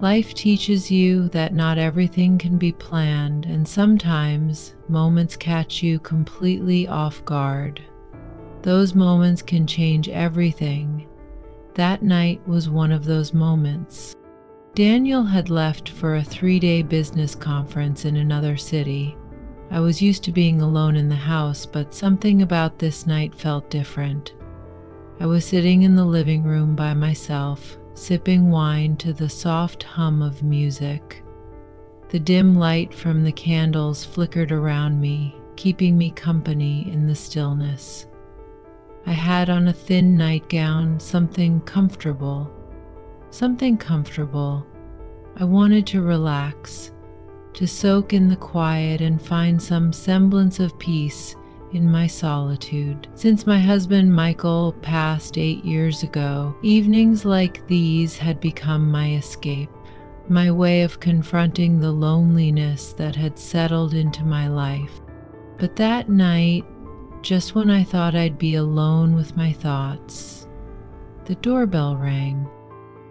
Life teaches you that not everything can be planned, and sometimes moments catch you completely off guard. Those moments can change everything. That night was one of those moments. Daniel had left for a 3-day business conference in another city. I was used to being alone in the house, but something about this night felt different. I was sitting in the living room by myself, sipping wine to the soft hum of music. The dim light from the candles flickered around me, keeping me company in the stillness. I had on a thin nightgown, something comfortable. I wanted to relax, to soak in the quiet and find some semblance of peace in my solitude. Since my husband Michael passed 8 years ago, evenings like these had become my escape, my way of confronting the loneliness that had settled into my life. But that night, just when I thought I'd be alone with my thoughts, the doorbell rang.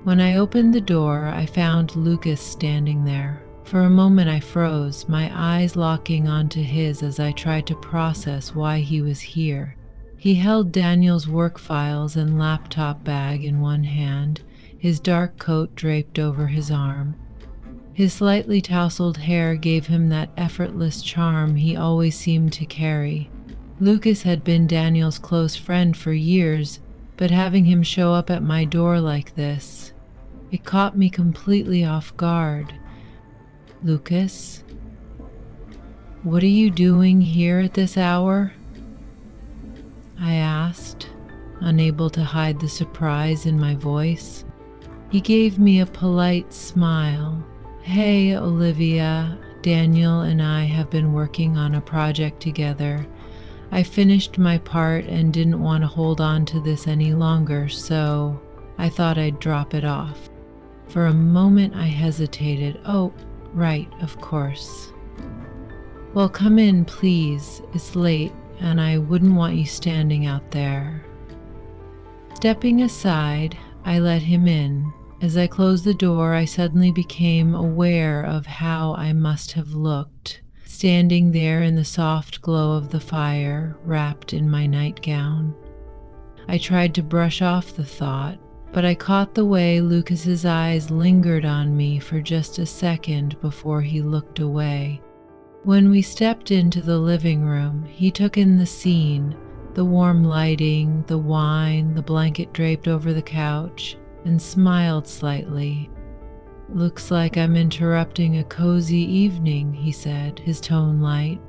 When I opened the door, I found Lucas standing there. For a moment I froze, my eyes locking onto his as I tried to process why he was here. He held Daniel's work files and laptop bag in one hand, his dark coat draped over his arm. His slightly tousled hair gave him that effortless charm he always seemed to carry. Lucas had been Daniel's close friend for years, but having him show up at my door like this, it caught me completely off guard. "Lucas, what are you doing here at this hour?" I asked, unable to hide the surprise in my voice. He gave me a polite smile. "Hey, Olivia, Daniel and I have been working on a project together. I finished my part and didn't want to hold on to this any longer, so I thought I'd drop it off." For a moment I hesitated. "Oh, right, of course." "Well, come in, please. It's late, and I wouldn't want you standing out there." Stepping aside, I let him in. As I closed the door, I suddenly became aware of how I must have looked, standing there in the soft glow of the fire, wrapped in my nightgown. I tried to brush off the thought, but I caught the way Lucas's eyes lingered on me for just a second before he looked away. When we stepped into the living room, he took in the scene, the warm lighting, the wine, the blanket draped over the couch, and smiled slightly. "Looks like I'm interrupting a cozy evening," he said, his tone light.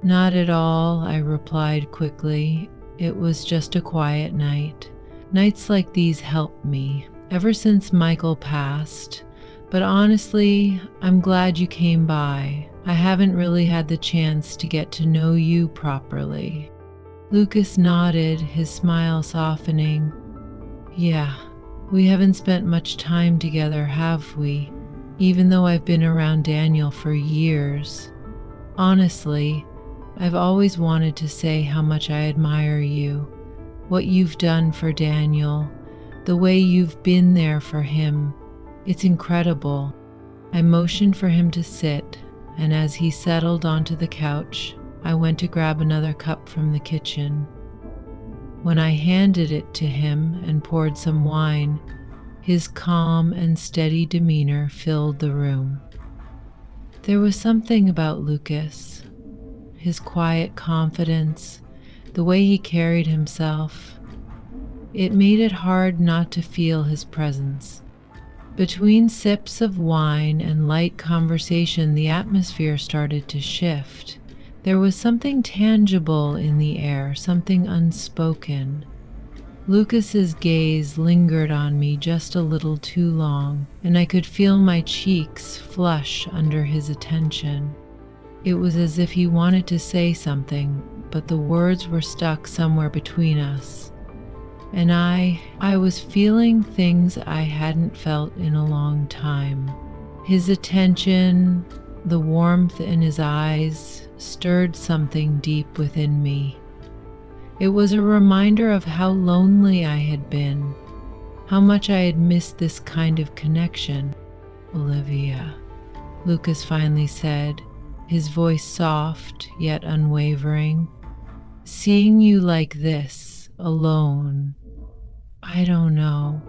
"Not at all," I replied quickly. "It was just a quiet night. Nights like these help me, ever since Michael passed. But honestly, I'm glad you came by. I haven't really had the chance to get to know you properly." Lucas nodded, his smile softening. "Yeah, we haven't spent much time together, have we? Even though I've been around Daniel for years. Honestly, I've always wanted to say how much I admire you. What you've done for Daniel, the way you've been there for him, it's incredible." I motioned for him to sit, and as he settled onto the couch, I went to grab another cup from the kitchen. When I handed it to him and poured some wine, his calm and steady demeanor filled the room. There was something about Lucas, his quiet confidence, the way he carried himself. It made it hard not to feel his presence. Between sips of wine and light conversation, the atmosphere started to shift. There was something tangible in the air, something unspoken. Lucas's gaze lingered on me just a little too long, and I could feel my cheeks flush under his attention. It was as if he wanted to say something, but the words were stuck somewhere between us. And I was feeling things I hadn't felt in a long time. His attention, the warmth in his eyes, stirred something deep within me. It was a reminder of how lonely I had been, how much I had missed this kind of connection. Olivia," Lucas finally said, his voice soft yet unwavering. "Seeing you like this, alone, I don't know.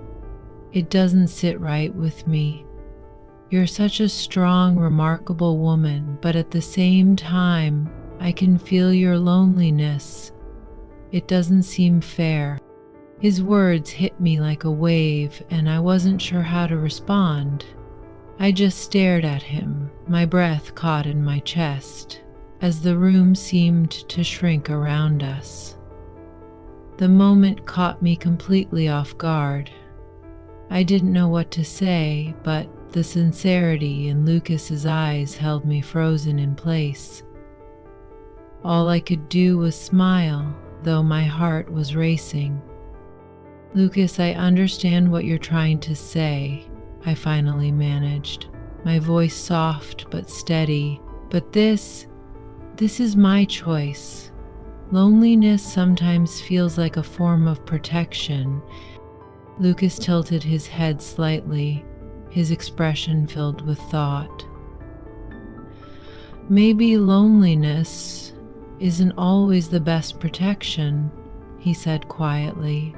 It doesn't sit right with me. You're such a strong, remarkable woman, but at the same time, I can feel your loneliness. It doesn't seem fair." His words hit me like a wave, and I wasn't sure how to respond. I just stared at him, my breath caught in my chest, as the room seemed to shrink around us. The moment caught me completely off guard. I didn't know what to say, but the sincerity in Lucas's eyes held me frozen in place. All I could do was smile, though my heart was racing. "Lucas, I understand what you're trying to say," I finally managed, my voice soft but steady. "But this is my choice. Loneliness sometimes feels like a form of protection." Lucas tilted his head slightly, his expression filled with thought. "Maybe loneliness isn't always the best protection," he said quietly.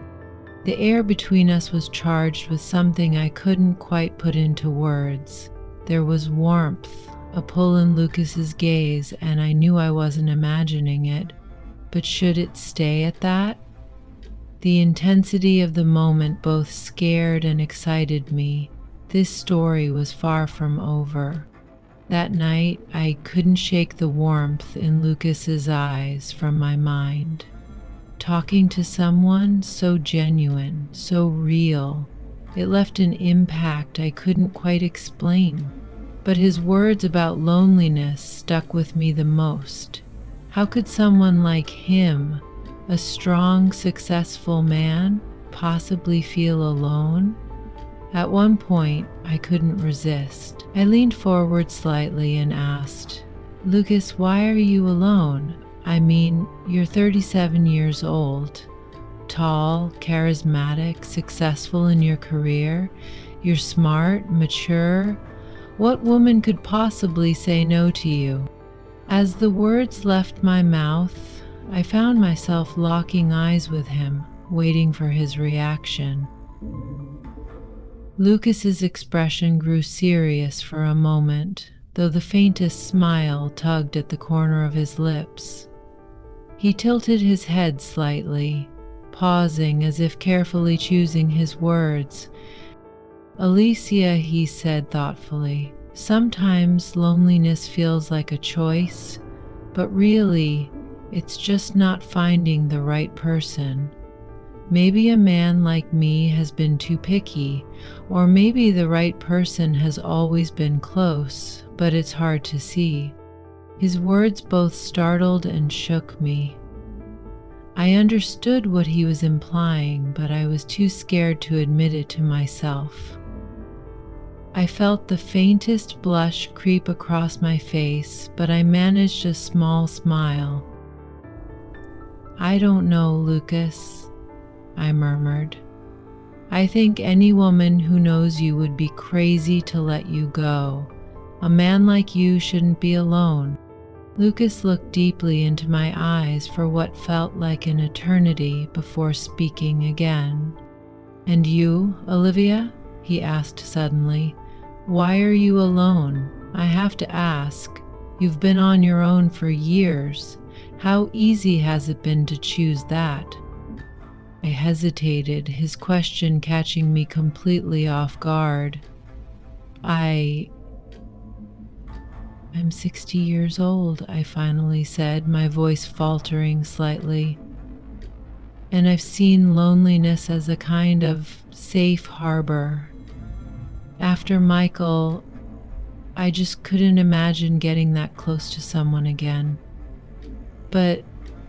The air between us was charged with something I couldn't quite put into words. There was warmth, a pull in Lucas's gaze, and I knew I wasn't imagining it. But should it stay at that? The intensity of the moment both scared and excited me. This story was far from over. That night, I couldn't shake the warmth in Lucas's eyes from my mind. Talking to someone so genuine, so real, it left an impact I couldn't quite explain. But his words about loneliness stuck with me the most. How could someone like him, a strong, successful man, possibly feel alone? At one point, I couldn't resist. I leaned forward slightly and asked, "Lucas, why are you alone? I mean, you're 37 years old, tall, charismatic, successful in your career. You're smart, mature. What woman could possibly say no to you?" As the words left my mouth, I found myself locking eyes with him, waiting for his reaction. Lucas's expression grew serious for a moment, though the faintest smile tugged at the corner of his lips. He tilted his head slightly, pausing as if carefully choosing his words. "Alicia," he said thoughtfully, "sometimes loneliness feels like a choice, but really, it's just not finding the right person. Maybe a man like me has been too picky, or maybe the right person has always been close, but it's hard to see." His words both startled and shook me. I understood what he was implying, but I was too scared to admit it to myself. I felt the faintest blush creep across my face, but I managed a small smile. "I don't know, Lucas," I murmured. "I think any woman who knows you would be crazy to let you go. A man like you shouldn't be alone." Lucas looked deeply into my eyes for what felt like an eternity before speaking again. "And you, Olivia?" he asked suddenly. "Why are you alone? I have to ask. You've been on your own for years. How easy has it been to choose that?" I hesitated, his question catching me completely off guard. I'm 60 years old," I finally said, my voice faltering slightly. "And I've seen loneliness as a kind of safe harbor. After Michael, I just couldn't imagine getting that close to someone again. But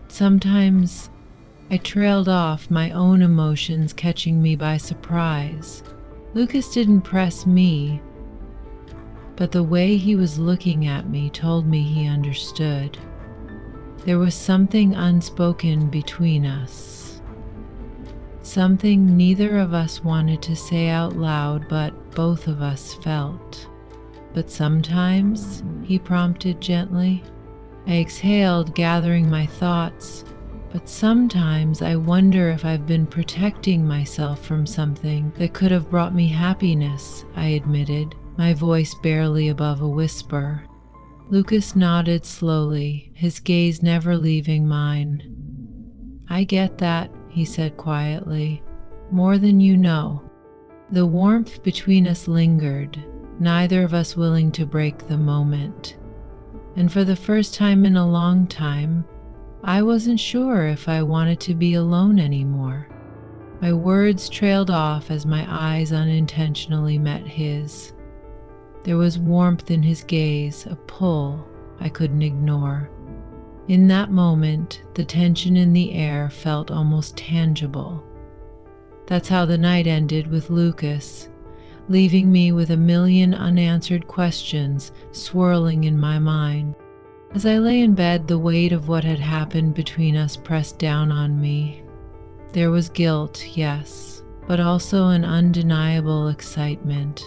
sometimes," I trailed off, my own emotions catching me by surprise. Lucas didn't press me, but the way he was looking at me told me he understood. There was something unspoken between us, something neither of us wanted to say out loud, but both of us felt. But sometimes, he prompted gently. I exhaled, gathering my thoughts. But sometimes I wonder if I've been protecting myself from something that could have brought me happiness, I admitted, my voice barely above a whisper. Lucas nodded slowly, his gaze never leaving mine. I get that, he said quietly, more than you know. The warmth between us lingered, neither of us willing to break the moment. And for the first time in a long time, I wasn't sure if I wanted to be alone anymore. My words trailed off as my eyes unintentionally met his. There was warmth in his gaze, a pull I couldn't ignore. In that moment, the tension in the air felt almost tangible. That's how the night ended with Lucas, leaving me with a million unanswered questions swirling in my mind. As I lay in bed, the weight of what had happened between us pressed down on me. There was guilt, yes, but also an undeniable excitement.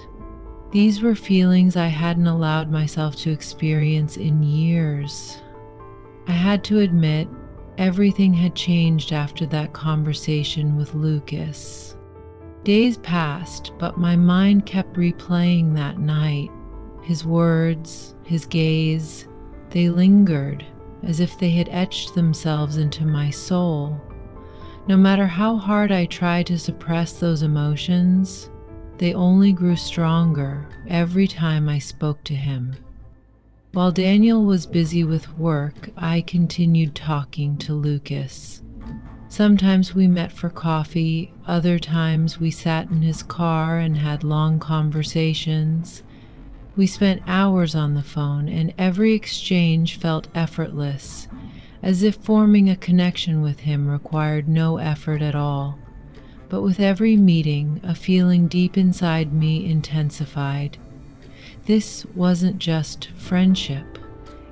These were feelings I hadn't allowed myself to experience in years. I had to admit, everything had changed after that conversation with Lucas. Days passed, but my mind kept replaying that night. His words, his gaze, they lingered as if they had etched themselves into my soul. No matter how hard I tried to suppress those emotions, they only grew stronger every time I spoke to him. While Daniel was busy with work, I continued talking to Lucas. Sometimes we met for coffee, other times we sat in his car and had long conversations. We spent hours on the phone, and every exchange felt effortless, as if forming a connection with him required no effort at all. But with every meeting, a feeling deep inside me intensified. This wasn't just friendship.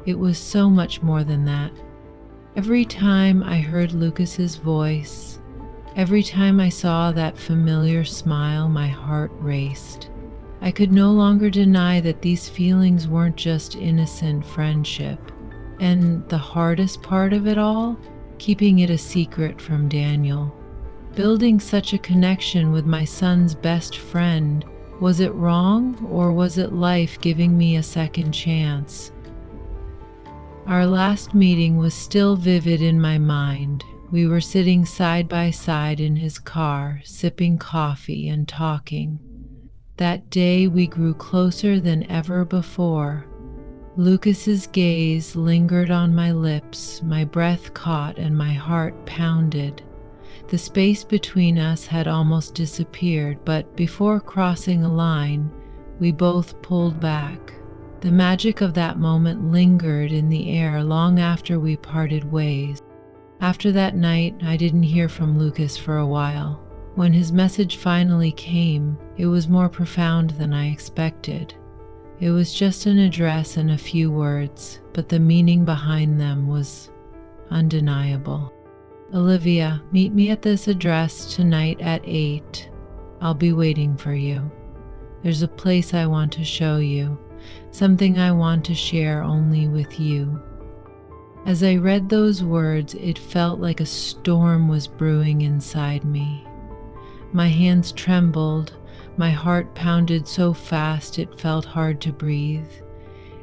It was so much more than that. Every time I heard Lucas's voice, every time I saw that familiar smile, my heart raced. I could no longer deny that these feelings weren't just innocent friendship. And the hardest part of it all, keeping it a secret from Daniel. Building such a connection with my son's best friend, was it wrong, or was it life giving me a second chance? Our last meeting was still vivid in my mind. We were sitting side by side in his car, sipping coffee and talking. That day we grew closer than ever before. Lucas's gaze lingered on my lips, my breath caught and my heart pounded. The space between us had almost disappeared, but before crossing a line, we both pulled back. The magic of that moment lingered in the air long after we parted ways. After that night, I didn't hear from Lucas for a while. When his message finally came, it was more profound than I expected. It was just an address and a few words, but the meaning behind them was undeniable. Olivia, meet me at this address tonight at 8. I'll be waiting for you. There's a place I want to show you, something I want to share only with you. As I read those words, it felt like a storm was brewing inside me. My hands trembled, my heart pounded so fast it felt hard to breathe.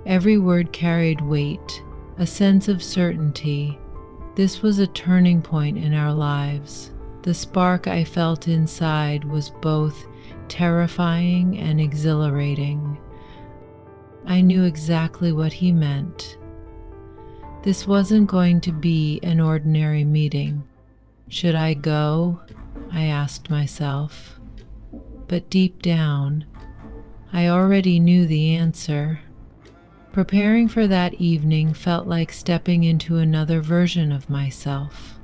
Every word carried weight, a sense of certainty. This was a turning point in our lives. The spark I felt inside was both terrifying and exhilarating. I knew exactly what he meant. This wasn't going to be an ordinary meeting. Should I go? I asked myself. But deep down, I already knew the answer. Preparing for that evening felt like stepping into another version of myself.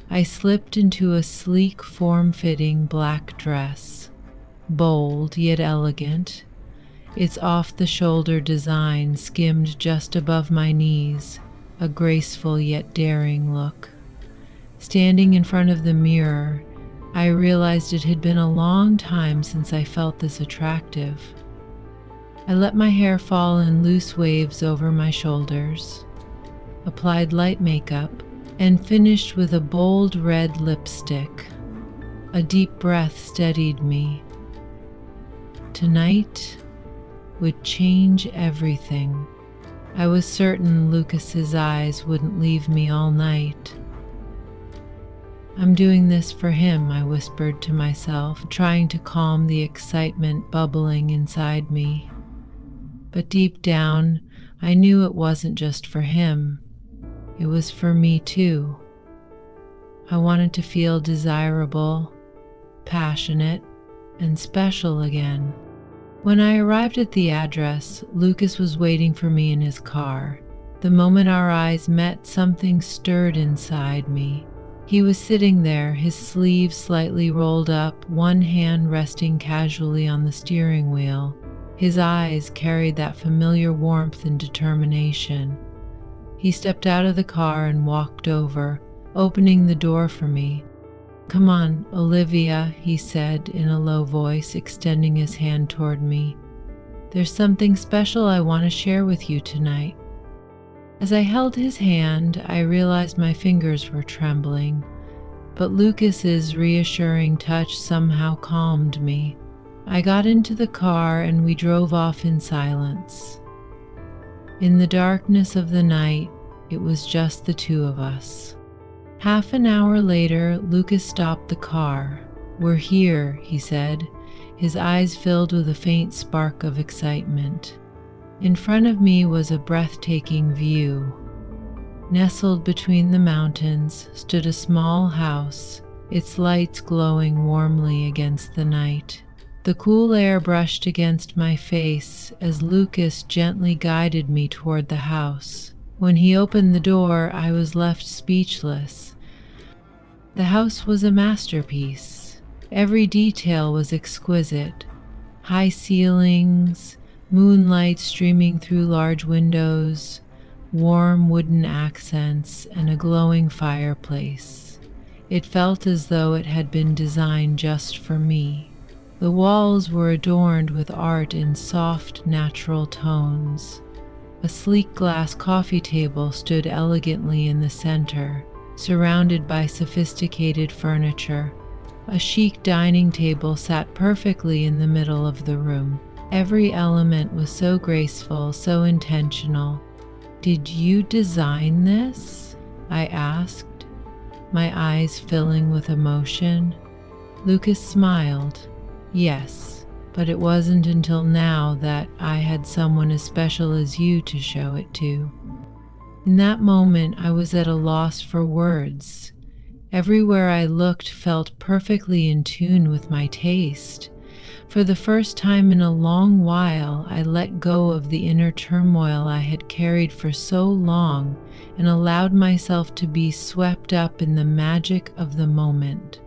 I slipped into a sleek, form-fitting black dress, bold yet elegant. Its off-the-shoulder design skimmed just above my knees, a graceful yet daring look. Standing in front of the mirror, I realized it had been a long time since I felt this attractive. I let my hair fall in loose waves over my shoulders, applied light makeup, and finished with a bold red lipstick. A deep breath steadied me. Tonight would change everything. I was certain Lucas's eyes wouldn't leave me all night. I'm doing this for him, I whispered to myself, trying to calm the excitement bubbling inside me. But deep down, I knew it wasn't just for him. It was for me too. I wanted to feel desirable, passionate, and special again. When I arrived at the address, Lucas was waiting for me in his car. The moment our eyes met, something stirred inside me. He was sitting there, his sleeves slightly rolled up, one hand resting casually on the steering wheel. His eyes carried that familiar warmth and determination. He stepped out of the car and walked over, opening the door for me. "Come on, Olivia," he said in a low voice, extending his hand toward me. "There's something special I want to share with you tonight." As I held his hand, I realized my fingers were trembling, but Lucas's reassuring touch somehow calmed me. I got into the car and we drove off in silence. In the darkness of the night, it was just the two of us. Half an hour later, Lucas stopped the car. "We're here," he said, his eyes filled with a faint spark of excitement. In front of me was a breathtaking view. Nestled between the mountains stood a small house, its lights glowing warmly against the night. The cool air brushed against my face as Lucas gently guided me toward the house. When he opened the door, I was left speechless. The house was a masterpiece. Every detail was exquisite. High ceilings, moonlight streaming through large windows, warm wooden accents, and a glowing fireplace. It felt as though it had been designed just for me. The walls were adorned with art in soft, natural tones. A sleek glass coffee table stood elegantly in the center, surrounded by sophisticated furniture. A chic dining table sat perfectly in the middle of the room. Every element was so graceful, so intentional. "Did you design this?" I asked, my eyes filling with emotion. Lucas smiled. "Yes, but it wasn't until now that I had someone as special as you to show it to." In that moment, I was at a loss for words. Everywhere I looked felt perfectly in tune with my taste. For the first time in a long while, I let go of the inner turmoil I had carried for so long and allowed myself to be swept up in the magic of the moment.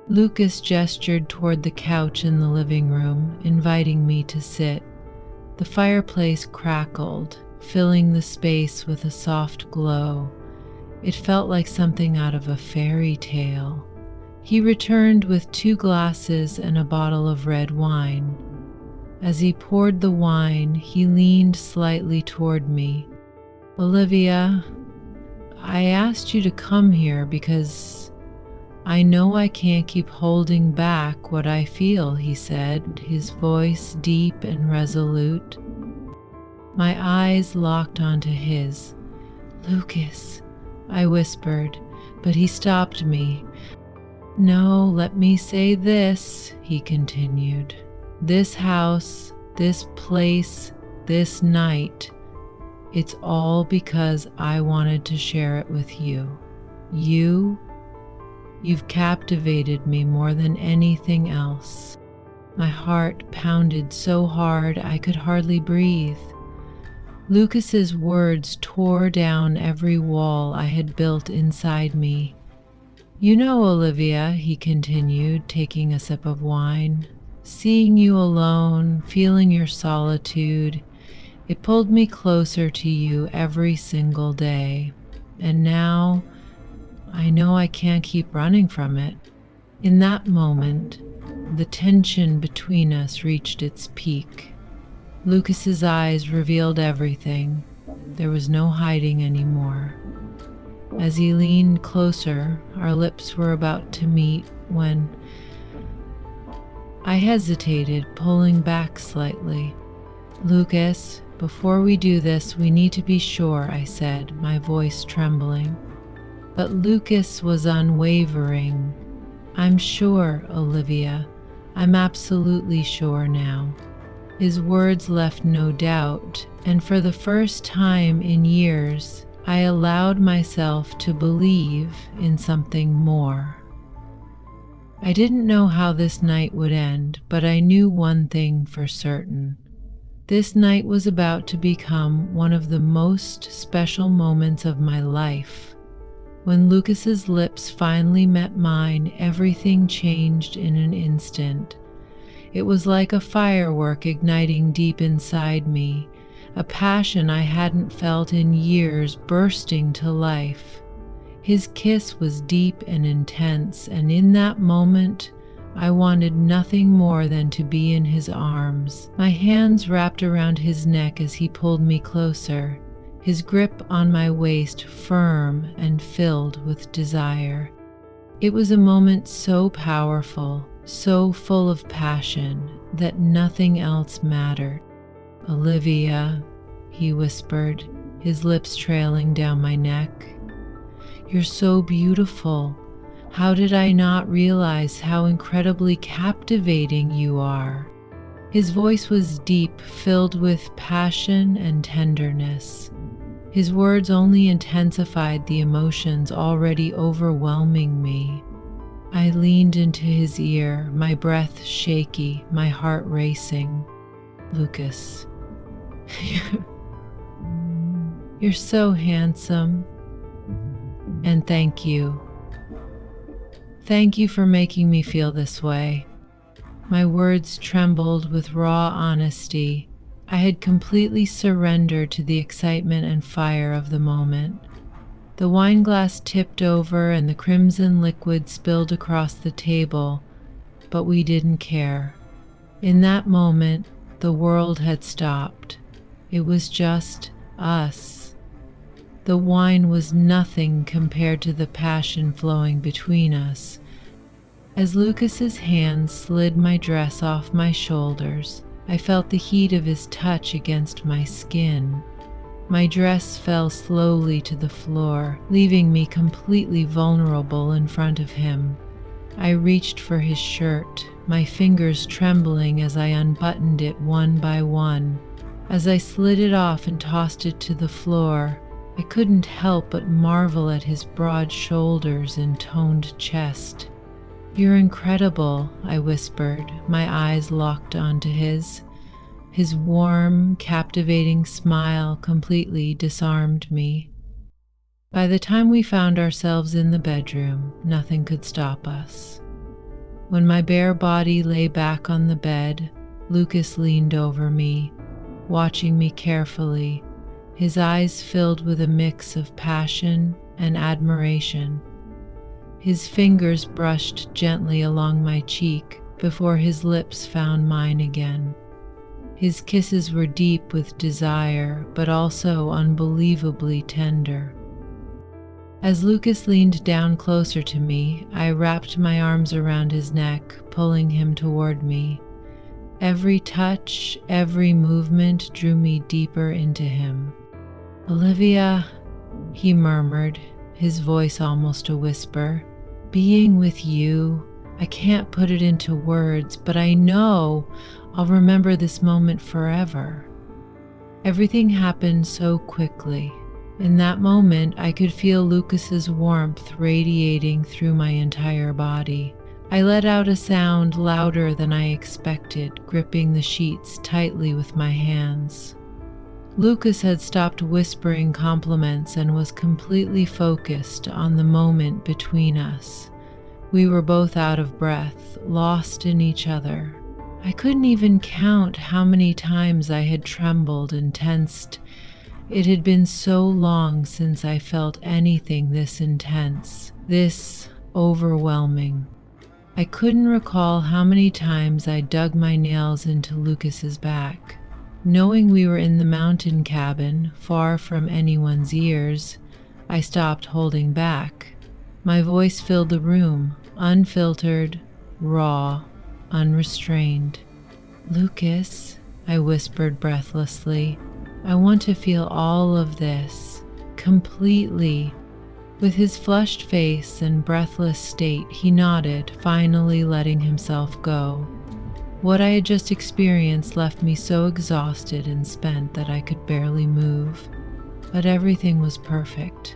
Lucas gestured toward the couch in the living room, inviting me to sit. The fireplace crackled, filling the space with a soft glow. It felt like something out of a fairy tale. He returned with 2 glasses and a bottle of red wine. As he poured the wine, he leaned slightly toward me. "Olivia, I asked you to come here because I know I can't keep holding back what I feel," he said, his voice deep and resolute. My eyes locked onto his. "Lucas," I whispered, but he stopped me. "No, let me say this," he continued. "This house, this place, this night, it's all because I wanted to share it with you. You've captivated me more than anything else." My heart pounded so hard I could hardly breathe. Lucas's words tore down every wall I had built inside me. "You know, Olivia," he continued, taking a sip of wine, "seeing you alone, feeling your solitude, it pulled me closer to you every single day. And now, I know I can't keep running from it." In that moment, the tension between us reached its peak. Lucas's eyes revealed everything. There was no hiding anymore. As he leaned closer, our lips were about to meet when I hesitated, pulling back slightly. "Lucas, before we do this, we need to be sure," I said, my voice trembling. But Lucas was unwavering. "I'm sure, Olivia. I'm absolutely sure now." His words left no doubt, and for the first time in years, I allowed myself to believe in something more. I didn't know how this night would end, but I knew one thing for certain. This night was about to become one of the most special moments of my life. When Lucas's lips finally met mine, everything changed in an instant. It was like a firework igniting deep inside me, a passion I hadn't felt in years bursting to life. His kiss was deep and intense, and in that moment, I wanted nothing more than to be in his arms. My hands wrapped around his neck as he pulled me closer, his grip on my waist firm and filled with desire. It was a moment so powerful, so full of passion, that nothing else mattered. "Olivia," he whispered, his lips trailing down my neck. "You're so beautiful. How did I not realize how incredibly captivating you are?" His voice was deep, filled with passion and tenderness. His words only intensified the emotions already overwhelming me. I leaned into his ear, my breath shaky, my heart racing. "Lucas, you're so handsome. And thank you. Thank you for making me feel this way." My words trembled with raw honesty. I had completely surrendered to the excitement and fire of the moment. The wine glass tipped over and the crimson liquid spilled across the table, but we didn't care. In that moment, the world had stopped. It was just us. The wine was nothing compared to the passion flowing between us. As Lucas's hands slid my dress off my shoulders, I felt the heat of his touch against my skin. My dress fell slowly to the floor, leaving me completely vulnerable in front of him. I reached for his shirt, my fingers trembling as I unbuttoned it one by one. As I slid it off and tossed it to the floor, I couldn't help but marvel at his broad shoulders and toned chest. "You're incredible," I whispered, my eyes locked onto his. His warm, captivating smile completely disarmed me. By the time we found ourselves in the bedroom, nothing could stop us. When my bare body lay back on the bed, Lucas leaned over me, watching me carefully, his eyes filled with a mix of passion and admiration. His fingers brushed gently along my cheek before his lips found mine again. His kisses were deep with desire, but also unbelievably tender. As Lucas leaned down closer to me, I wrapped my arms around his neck, pulling him toward me. Every touch, every movement drew me deeper into him. "Olivia," he murmured, his voice almost a whisper, "being with you, I can't put it into words, but I know I'll remember this moment forever." Everything happened so quickly. In that moment, I could feel Lucas's warmth radiating through my entire body. I let out a sound louder than I expected, gripping the sheets tightly with my hands. Lucas had stopped whispering compliments and was completely focused on the moment between us. We were both out of breath, lost in each other. I couldn't even count how many times I had trembled and tensed. It had been so long since I felt anything this intense, this overwhelming. I couldn't recall how many times I dug my nails into Lucas's back, Knowing we were in the mountain cabin, far from anyone's ears, I stopped holding back. My voice filled the room, unfiltered, raw, unrestrained. "Lucas," I whispered breathlessly, "I want to feel all of this, completely." With his flushed face and breathless state, he nodded, finally letting himself go. What I had just experienced left me so exhausted and spent that I could barely move, but everything was perfect.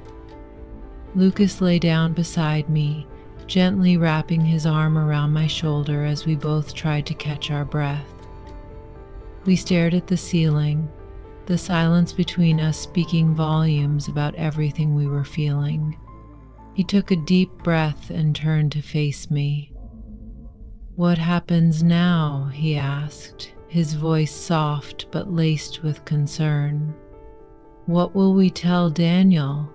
Lucas lay down beside me, gently wrapping his arm around my shoulder as we both tried to catch our breath. We stared at the ceiling, the silence between us speaking volumes about everything we were feeling. He took a deep breath and turned to face me. "What happens now?" he asked, his voice soft but laced with concern. "What will we tell Daniel?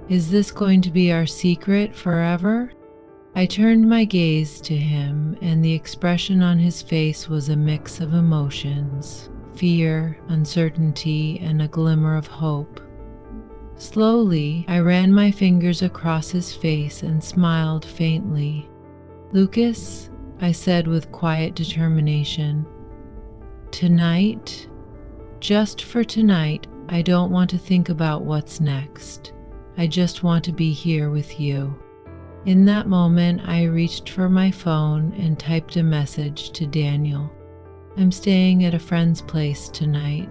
Is this going to be our secret forever?" I turned my gaze to him, and the expression on his face was a mix of emotions: fear, uncertainty, and a glimmer of hope. Slowly, I ran my fingers across his face and smiled faintly. "Lucas," I said with quiet determination, "tonight, just for tonight, I don't want to think about what's next. I just want to be here with you." In that moment, I reached for my phone and typed a message to Daniel. "I'm staying at a friend's place tonight.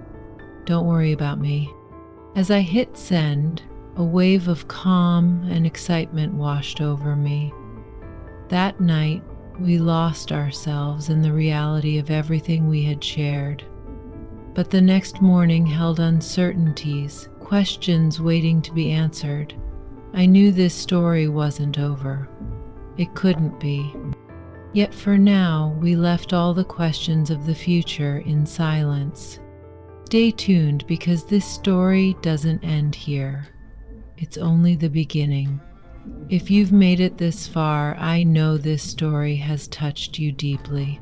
Don't worry about me." As I hit send, a wave of calm and excitement washed over me. That night, we lost ourselves in the reality of everything we had shared. But the next morning held uncertainties, questions waiting to be answered. I knew this story wasn't over. It couldn't be. Yet for now, we left all the questions of the future in silence. Stay tuned because this story doesn't end here. It's only the beginning. If you've made it this far, I know this story has touched you deeply.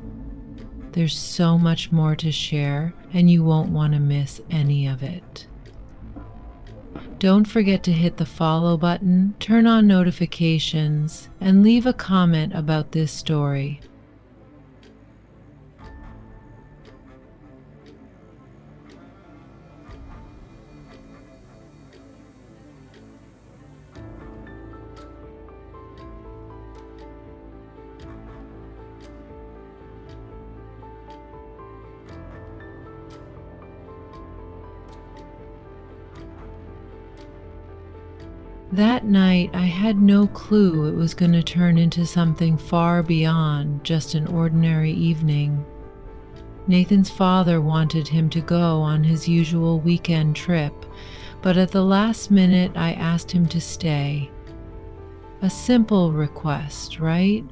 There's so much more to share, and you won't want to miss any of it. Don't forget to hit the follow button, turn on notifications, and leave a comment about this story. That night, I had no clue it was going to turn into something far beyond just an ordinary evening. Nathan's father wanted him to go on his usual weekend trip, but at the last minute, I asked him to stay. A simple request, right?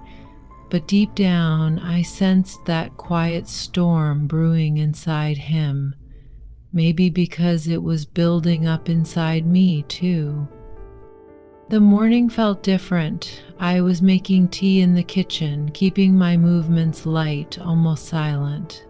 But deep down, I sensed that quiet storm brewing inside him, maybe because it was building up inside me, too. The morning felt different. I was making tea in the kitchen, keeping my movements light, almost silent.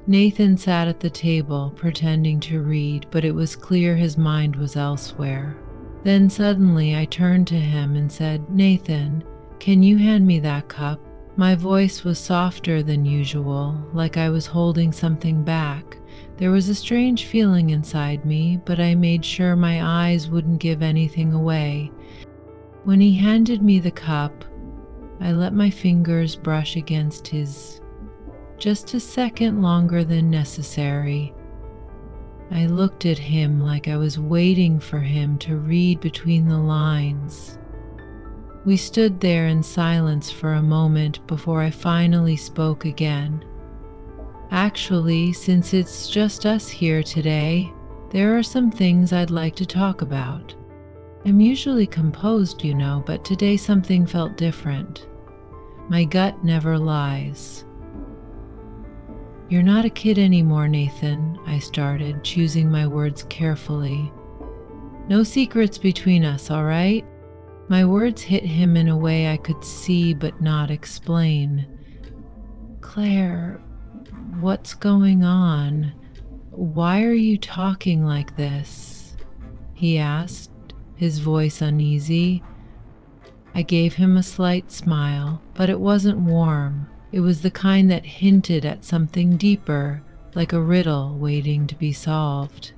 Nathan sat at the table, pretending to read, but it was clear his mind was elsewhere. Then suddenly I turned to him and said, "Nathan, can you hand me that cup?" My voice was softer than usual, like I was holding something back. There was a strange feeling inside me, but I made sure my eyes wouldn't give anything away. When he handed me the cup, I let my fingers brush against his, just a second longer than necessary. I looked at him like I was waiting for him to read between the lines. We stood there in silence for a moment before I finally spoke again. "Actually, since it's just us here today, there are some things I'd like to talk about. I'm usually composed, but today something felt different. My gut never lies." "You're not a kid anymore, Nathan," I started, choosing my words carefully. "No secrets between us, all right?" My words hit him in a way I could see but not explain. "Claire, what's going on?" "Why are you talking like this?" he asked, his voice uneasy. I gave him a slight smile, but it wasn't warm. It was the kind that hinted at something deeper, like a riddle waiting to be solved.